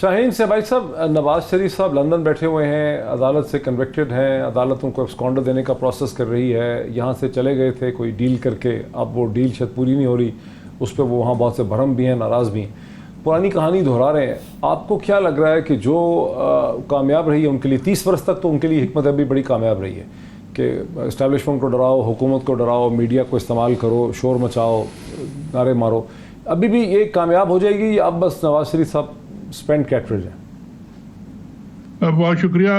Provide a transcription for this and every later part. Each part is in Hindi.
शाहीन से भाई साहब, नवाज शरीफ साहब लंदन बैठे हुए हैं, अदालत से कन्विक्टेड हैं, अदालत उनको एब्सकॉन्डर देने का प्रोसेस कर रही है, यहाँ से चले गए थे कोई डील करके, अब वो डील शायद पूरी नहीं हो रही, उस पर वो वहाँ बहुत से भरम भी हैं, नाराज़ भी हैं, पुरानी कहानी दोहरा रहे हैं। आपको क्या लग रहा है कि जो कामयाब रही है उनके लिए 30 वर्ष तक, तो उनके लिए हिकमत अभी बड़ी कामयाब रही है कि इस्टेब्लिशमेंट को डराओ, हुकूमत को डराओ, मीडिया को इस्तेमाल करो, शोर मचाओ, नारे मारो, अभी भी ये कामयाब हो जाएगी या अब बस नवाज शरीफ साहब स्पेंड कैटरेज है? बहुत शुक्रिया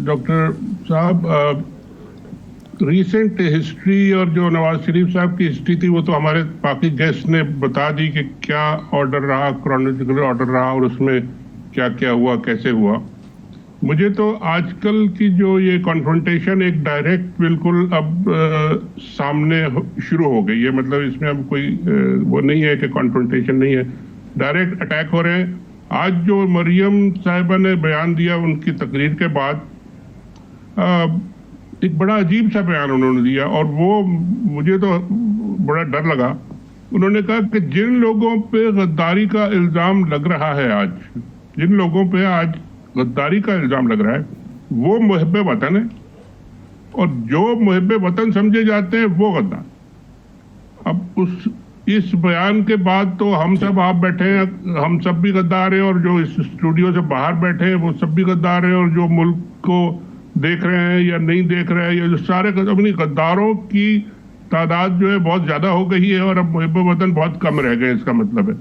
डॉक्टर साहब। रीसेंट हिस्ट्री और जो नवाज शरीफ साहब की हिस्ट्री थी वो तो हमारे बाकी गेस्ट ने बता दी कि क्या ऑर्डर रहा, क्रोनोलॉजिकल ऑर्डर रहा और उसमें क्या क्या हुआ, कैसे हुआ। मुझे तो आजकल की जो ये कॉन्फ्रंटेशन एक डायरेक्ट बिल्कुल अब सामने शुरू हो गई है, मतलब इसमें अब कोई वो नहीं है कि कॉन्फ्रंटेशन नहीं है, डायरेक्ट अटैक हो रहे हैं। आज जो मरियम साहिबा ने बयान दिया उनकी तकरीर के बाद, एक बड़ा अजीब सा बयान उन्होंने दिया और वो मुझे तो बड़ा डर लगा। उन्होंने कहा कि जिन लोगों पे गद्दारी का इल्ज़ाम लग रहा है आज, जिन लोगों पे आज गद्दारी का इल्ज़ाम लग रहा है वो मुहिब्बे वतन है और जो मुहिब्बे वतन समझे जाते हैं वो गद्दार। अब इस बयान के बाद तो हम सब आप बैठे हैं, हम सब भी गद्दार हैं और जो इस स्टूडियो से बाहर बैठे हैं वो सब भी गद्दार हैं और जो मुल्क को देख रहे हैं या नहीं देख रहे हैं, या जो सारे अपनी गद्दारों की तादाद जो है बहुत ज़्यादा हो गई है और अब मुहिब्बे वतन बहुत कम रह गए, इसका मतलब है।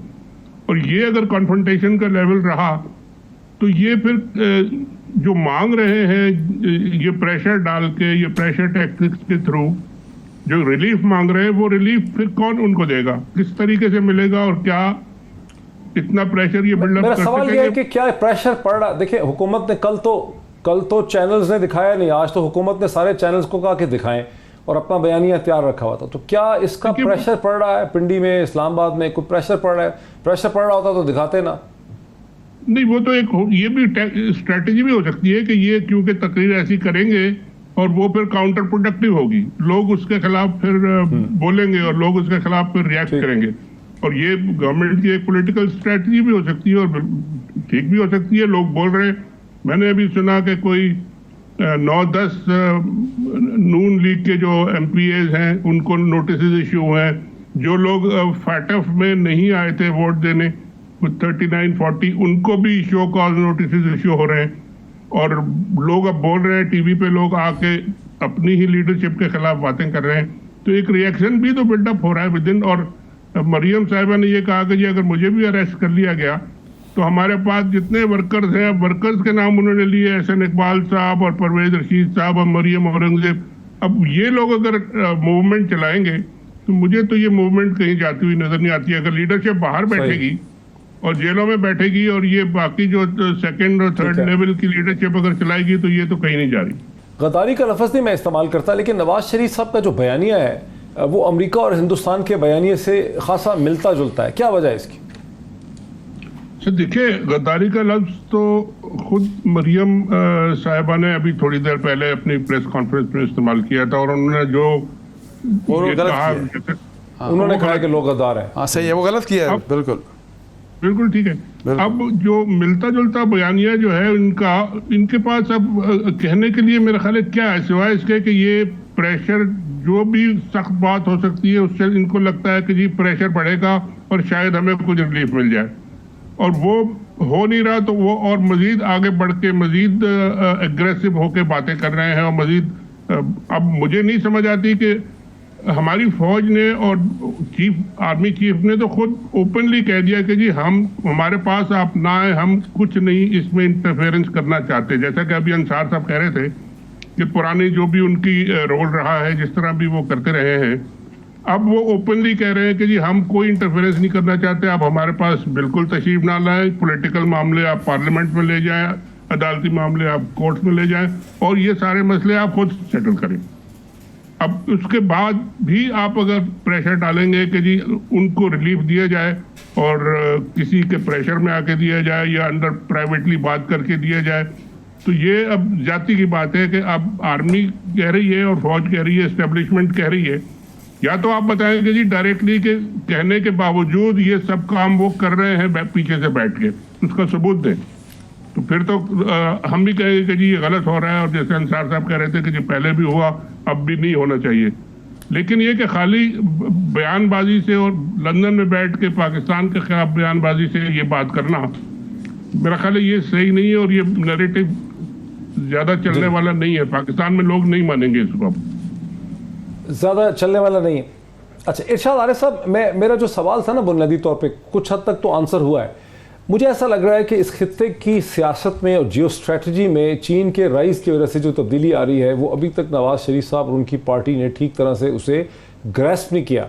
और ये अगर कॉन्फ्रंटेशन का लेवल रहा तो ये फिर जो मांग रहे हैं ये प्रेशर डाल के, ये प्रेशर टैक्टिक्स के थ्रू जो रिलीफ मांग रहे हैं, वो रिलीफ फिर कौन उनको देगा, किस तरीके से मिलेगा और क्या इतना प्रेशर ये बिल्डअप कर सकेंगे? मेरा सवाल ये है कि क्या प्रेशर पड़ रहा, देखिए हुकूमत ने कल तो चैनल्स ने दिखाया नहीं, आज तो हुकूमत ने सारे चैनल्स को कहा कि दिखाएं और अपना बयानिया तैयार रखा हुआ था, तो क्या इसका प्रेशर पड़ रहा है? पिंडी में, इस्लामाबाद में कोई प्रेशर पड़ रहा है? प्रेशर पड़ रहा होता तो दिखाते ना। नहीं, वो तो एक ये भी स्ट्रेटेजी भी हो सकती है कि ये क्योंकि तकरीर ऐसी करेंगे और वो फिर काउंटर प्रोडक्टिव होगी, लोग उसके खिलाफ फिर बोलेंगे और लोग उसके खिलाफ फिर रिएक्ट करेंगे, और ये गवर्नमेंट की एक पॉलिटिकल स्ट्रेटजी भी हो सकती है और ठीक भी हो सकती है। लोग बोल रहे हैं, मैंने अभी सुना कि कोई 9-10 नून लीग के जो MPAs हैं उनको नोटिस इश्यू हुए हैं, जो लोग फैटफ में नहीं आए थे वोट देने 39-40 उनको भी शो कॉज नोटिस इश्यू हो रहे हैं और लोग अब बोल रहे हैं, टीवी पे लोग आके अपनी ही लीडरशिप के खिलाफ बातें कर रहे हैं, तो एक रिएक्शन भी तो बिल्डअप हो रहा है विद इन। और मरियम साहिबा ने ये कहा कि जी अगर मुझे भी अरेस्ट कर लिया गया तो हमारे पास जितने वर्कर्स हैं, वर्कर्स के नाम उन्होंने लिए, एहसन इकबाल साहब और परवेज रशीद साहब और मरियम औरंगजेब, अब ये लोग अगर मूवमेंट चलाएंगे तो मुझे तो ये मूवमेंट कहीं जाती हुई नजर नहीं आती। अगर लीडरशिप बाहर बैठेगी और जेलों में बैठेगी और ये बाकी जो सेकंड और थर्ड लेवल की लीडरशिप अगर चलाएगी तो ये तो कहीं नहीं जा रही। गद्दारी का लफ्ज़ नहीं मैं इस्तेमाल करता, लेकिन नवाज शरीफ साहब का जो बयानिया है वो अमेरिका और हिंदुस्तान के बयानिए से खासा मिलता जुलता है, क्या वजह है इसकी? देखिए, गद्दारी का लफ्ज़ तो खुद मरियम साहिबा ने अभी थोड़ी देर पहले अपनी प्रेस कॉन्फ्रेंस में इस्तेमाल किया था और उन्होंने जो कहा, उन्होंने कहा कि लोग गद्दार हैं। हाँ सही है, वो गलत किया है, बिल्कुल ठीक है। अब जो मिलता जुलता बयानिया जो है इनके पास अब कहने के लिए मेरा ख्याल है क्या है, सिवाय इसके कि ये प्रेशर जो भी सख्त बात हो सकती है उससे इनको लगता है कि जी प्रेशर बढ़ेगा और शायद हमें कुछ रिलीफ मिल जाए, और वो हो नहीं रहा तो वो और मजीद आगे बढ़ के मजीद एग्रेसिव होके बातें कर रहे हैं और मजीद अब मुझे नहीं समझ आती कि हमारी फौज ने और आर्मी चीफ ने तो खुद ओपनली कह दिया कि जी हमारे पास आप ना आए, हम कुछ नहीं इसमें इंटरफेरेंस करना चाहते। जैसा कि अभी अंसार साहब कह रहे थे कि पुरानी जो भी उनकी रोल रहा है, जिस तरह भी वो करते रहे हैं, अब वो ओपनली कह रहे हैं कि जी हम कोई इंटरफेरेंस नहीं करना चाहते, आप हमारे पास बिल्कुल तशरीफ ना लाएं, पॉलिटिकल मामले आप पार्लियामेंट में ले जाएं, अदालती मामले आप कोर्ट में ले जाएं और ये सारे मसले आप खुद सेटल करें। अब उसके बाद भी आप अगर प्रेशर डालेंगे कि जी उनको रिलीफ दिया जाए और किसी के प्रेशर में आके दिया जाए या अंदर प्राइवेटली बात करके दिया जाए, तो ये अब जाति की बात है कि अब आर्मी कह रही है और फौज कह रही है, एस्टेब्लिशमेंट कह रही है, या तो आप बताएं कि जी डायरेक्टली के कहने के बावजूद ये सब काम वो कर रहे हैं पीछे से बैठ के, उसका सबूत दें। तो फिर तो हम भी कहेंगे कि जी ये गलत हो रहा है, और जैसे अंसार साहब कह रहे थे कि जी पहले भी हुआ, अब भी नहीं होना चाहिए। लेकिन ये कि खाली बयानबाजी से और लंदन में बैठ के पाकिस्तान के खिलाफ बयानबाजी से ये बात करना, मेरा ख्याल है ये सही नहीं है, और ये नैरेटिव ज्यादा चलने वाला नहीं है। पाकिस्तान में लोग नहीं मानेंगे इसको, ज़्यादा चलने वाला नहीं है। अच्छा इरशाद आरिफ साहब, मेरा जो सवाल था ना बुनियादी तौर पे कुछ हद तक तो आंसर हुआ है। मुझे ऐसा लग रहा है कि इस खित्ते की सियासत में और जियो स्ट्रेटजी में चीन के राइज की वजह से जो तब्दीली आ रही है वो अभी तक नवाज शरीफ साहब और उनकी पार्टी ने ठीक तरह से उसे ग्रैस्प नहीं किया।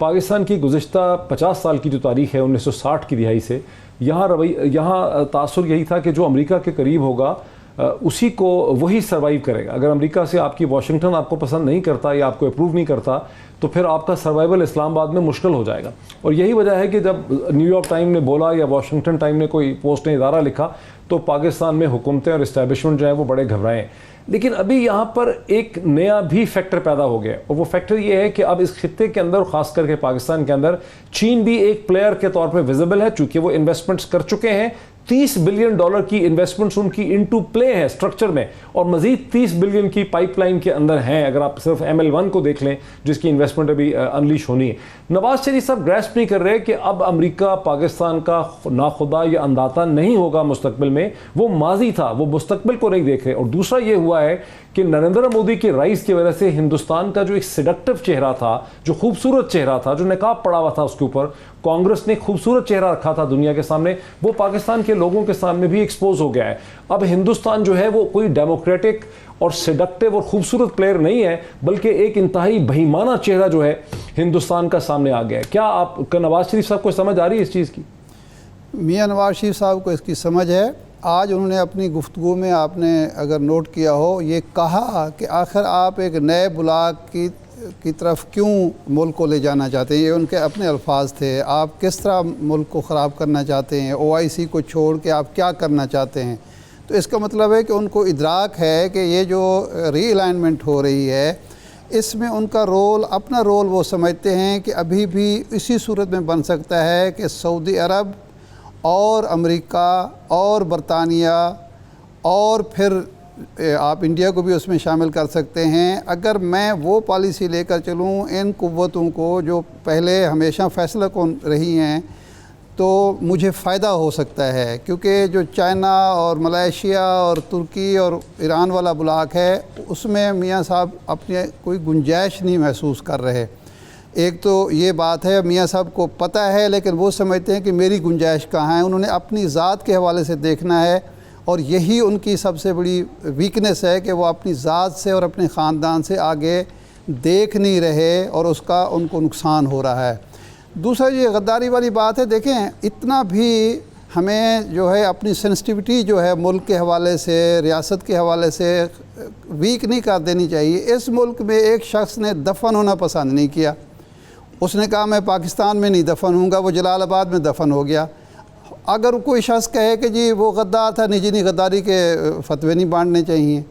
पाकिस्तान की गुज़िश्ता 50 साल की जो तारीख है 1960 की दिहाई से यहाँ तासुर यही था कि जो अमेरिका के करीब होगा उसी को वही सर्वाइव करेगा। अगर अमेरिका से आपकी वाशिंगटन आपको पसंद नहीं करता या आपको अप्रूव नहीं करता तो फिर आपका सर्वाइवल इस्लामाबाद में मुश्किल हो जाएगा। और यही वजह है कि जब न्यूयॉर्क टाइम ने बोला या वाशिंगटन टाइम ने कोई पोस्ट ने इदारा लिखा तो पाकिस्तान में हुकूमतें और इस्टेब्लिशमेंट जो है वो बड़े घबराएं। लेकिन अभी यहाँ पर एक नया भी फैक्टर पैदा हो गया और वो फैक्टर ये है कि अब इस खित्ते के अंदर, खास करके पाकिस्तान के अंदर, चीन भी एक प्लेयर के तौर पे विजिबल है, चूंकि वो इन्वेस्टमेंट्स कर चुके हैं। $30 बिलियन की इन्वेस्टमेंट्स उनकी इनटू प्ले है स्ट्रक्चर में, और मजीद 30 बिलियन की पाइपलाइन के अंदर हैं। अगर आप सिर्फ ML1 को देख लें जिसकी इन्वेस्टमेंट अभी अनलीश होनी है। नवाज शरीफ साहब ग्रैस्प नहीं कर रहे कि अब अमेरिका पाकिस्तान का नाखुदा या अंदाता नहीं होगा मुस्तकबिल में, वो माजी था, वो मुस्तकबिल को नहीं देख रहे। और दूसरा ये हुआ है कि नरेंद्र मोदी के राइज की वजह से हिंदुस्तान का जो एक सिडक्टिव चेहरा था, जो खूबसूरत चेहरा था, जो नकाब पड़ा हुआ था उसके ऊपर, कांग्रेस ने खूबसूरत चेहरा रखा था दुनिया के सामने, वो पाकिस्तान के लोगों के सामने भी एक्सपोज हो गया है। अब हिंदुस्तान जो है वो कोई डेमोक्रेटिक और सिडक्टिव और खूबसूरत प्लेयर नहीं है, बल्कि एक इंतहाई बेईमाना चेहरा जो है हिंदुस्तान का सामने आ गया है। क्या आप नवाज शरीफ साहब को समझ आ रही है इस चीज़ की? मियां नवाज शरीफ साहब को इसकी समझ है। आज उन्होंने अपनी गुफ्तगू में, आपने अगर नोट किया हो, ये कहा कि आखिर आप एक नए ब्लॉक की तरफ क्यों मुल्क को ले जाना चाहते हैं। ये उनके अपने अल्फाज थे। आप किस तरह मुल्क को ख़राब करना चाहते हैं, OIC को छोड़ के आप क्या करना चाहते हैं। तो इसका मतलब है कि उनको इदराक है कि ये जो रीअलाइनमेंट हो रही है इसमें उनका रोल, अपना रोल वो समझते हैं कि अभी भी इसी सूरत में बन सकता है कि सऊदी अरब और अमेरिका और बरतानिया और फिर आप इंडिया को भी उसमें शामिल कर सकते हैं। अगर मैं वो पॉलिसी लेकर चलूँ इन कुव्वतों को जो पहले हमेशा फैसला कौन रही हैं, तो मुझे फ़ायदा हो सकता है। क्योंकि जो चाइना और मलेशिया और तुर्की और ईरान वाला ब्लॉक है उसमें मियाँ साहब अपने कोई गुंजाइश नहीं महसूस कर रहे। एक तो ये बात है, मियाँ साहब को पता है, लेकिन वो समझते हैं कि मेरी गुंजाइश कहाँ है। उन्होंने अपनी ज़ात के हवाले से देखना है, और यही उनकी सबसे बड़ी वीकनेस है कि वो अपनी ज़ात से और अपने ख़ानदान से आगे देख नहीं रहे और उसका उनको नुकसान हो रहा है। दूसरा ये गद्दारी वाली बात है। देखें, इतना भी हमें जो है अपनी सेंसिटिविटी जो है मुल्क के हवाले से, रियासत के हवाले से वीक नहीं कर देनी चाहिए। इस मुल्क में एक शख्स ने दफन होना पसंद नहीं किया। उसने कहा मैं पाकिस्तान में नहीं दफन होऊंगा, वो जलालाबाद में दफन हो गया। अगर कोई शख्स कहे कि जी वो गद्दार था, निजी गद्दारी के फतवे नहीं बांटने चाहिए।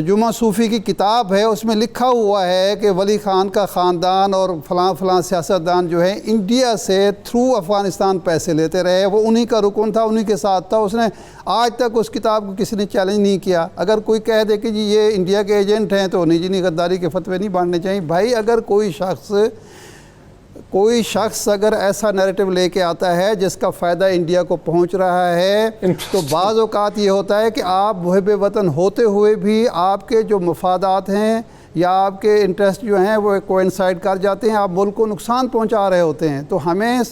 जुमा सूफ़ी की किताब है, उसमें लिखा हुआ है कि वली ख़ान का ख़ानदान और फ़लाँ सियासतदान जो है इंडिया से थ्रू अफ़गानिस्तान पैसे लेते रहे। वो उन्हीं का रुकन था, उन्हीं के साथ था। उसने आज तक उस किताब को किसी ने चैलेंज नहीं किया। अगर कोई कह दे कि जी ये इंडिया के एजेंट हैं तो निजी गद्दारी के फतवे नहीं बांटने चाहिए। भाई, अगर कोई शख्स अगर ऐसा नैरेटिव लेके आता है जिसका फ़ायदा इंडिया को पहुंच रहा है, तो बाज़ औक़ात ये होता है कि आप मुहिब वतन होते हुए भी आपके जो मफादात हैं या आपके इंटरेस्ट जो हैं वो कोइंसाइड कर जाते हैं, आप मुल्क को नुकसान पहुंचा रहे होते हैं। तो हमें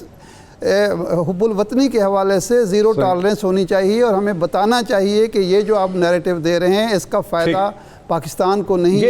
हुब्बुल वतनी के हवाले से ज़ीरो टॉलरेंस होनी चाहिए, और हमें बताना चाहिए कि ये जो आप नैरेटिव दे रहे हैं इसका फ़ायदा पाकिस्तान को नहीं है।